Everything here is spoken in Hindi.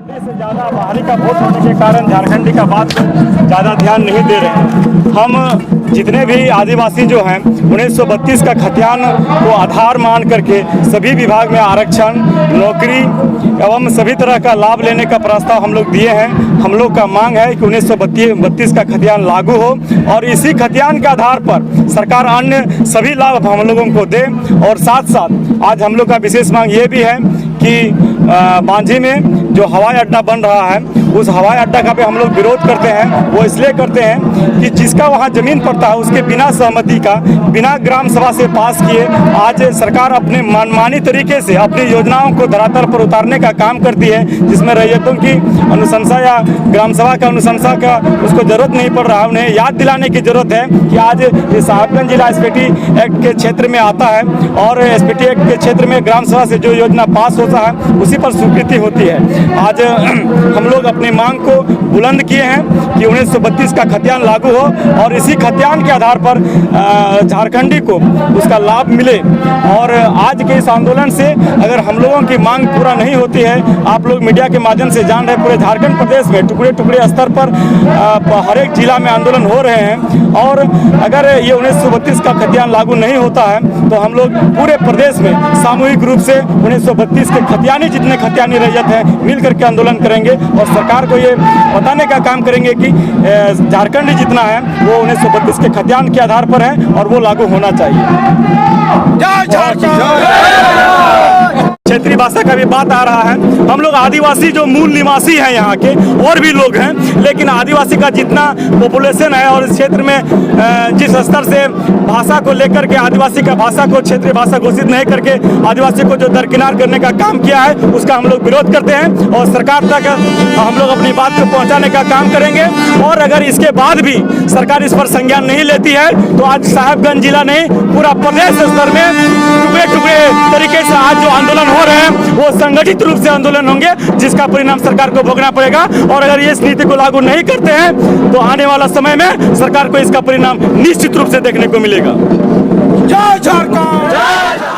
से ज़्यादा बाहरी का वोट होने के कारण झारखंडी का बात को ज़्यादा ध्यान नहीं दे रहे हैं। हम जितने भी आदिवासी जो हैं 1932 का खतियान को आधार मान करके सभी विभाग में आरक्षण, नौकरी एवं सभी तरह का लाभ लेने का प्रस्ताव हम लोग दिए हैं। हम लोग का मांग है कि 1932 का खतियान लागू हो और इसी खतियान के आधार पर सरकार अन्य सभी लाभ हम लोगों को दे। और साथ साथ आज हम लोग का विशेष मांग ये भी है कि बांझी में जो हवाई अड्डा बन रहा है उस हवाई अड्डा का भी हम लोग विरोध करते हैं। वो इसलिए करते हैं कि जिसका वहाँ ज़मीन पड़ता है उसके बिना सहमति का, बिना ग्राम सभा से पास किए आज सरकार अपने मनमानी तरीके से अपनी योजनाओं को धरातल पर उतारने का काम करती है, जिसमें रैयतों की अनुशंसा या ग्राम सभा का अनुशंसा का उसको ज़रूरत नहीं पड़ रहा। उन्हें याद दिलाने की ज़रूरत है कि आज ये साहिबगंज जिला एसपीटी एक्ट के क्षेत्र में आता है और एसपीटी एक्ट के क्षेत्र में ग्राम सभा से जो योजना पास होता है उसी पर स्वीकृति होती है। आज हम लोग अपनी मांग को बुलंद किए हैं कि 1932 का खतियान लागू हो और इसी खतियान के आधार पर झारखंडी को उसका लाभ मिले। और आज के इस आंदोलन से अगर हम लोगों की मांग पूरा नहीं होती है, आप लोग मीडिया के माध्यम से जान रहे पूरे झारखंड प्रदेश में टुकड़े टुकड़े स्तर पर हर एक जिला में आंदोलन हो रहे हैं और अगर ये 1932 का खतियान लागू नहीं होता है तो हम लोग पूरे प्रदेश में सामूहिक रूप से 1932 के खतियानी जितने खतियानी रैयत हैं मिल करके आंदोलन करेंगे और सरकार को ये बताने का काम करेंगे कि झारखंड जितना है वो 1932 के खतियान के आधार पर है और वो लागू होना चाहिए। जय झारखंड। क्षेत्रीय भाषा का भी बात आ रहा है। हम लोग आदिवासी जो मूल निवासी हैं यहाँ के और भी लोग हैं, लेकिन आदिवासी का जितना पॉपुलेशन है और इस क्षेत्र में जिस स्तर से भाषा को लेकर के आदिवासी का भाषा को क्षेत्रीय भाषा घोषित नहीं करके आदिवासी को जो दरकिनार करने का काम किया है उसका हम लोग विरोध करते हैं और सरकार तक हम लोग अपनी बात को पहुँचाने का काम करेंगे। और अगर इसके बाद भी सरकार इस पर संज्ञान नहीं लेती है तो आज साहिबगंज जिला नहीं पूरा प्रदेश स्तर में टुकड़े टुकड़े तरीके से आज जो आंदोलन हो रहे हैं वो संगठित रूप से आंदोलन होंगे, जिसका परिणाम सरकार को भोगना पड़ेगा। और अगर ये इस नीति को लागू नहीं करते हैं तो आने वाला समय में सरकार को इसका परिणाम निश्चित रूप से देखने को मिलेगा। जय झारखंड।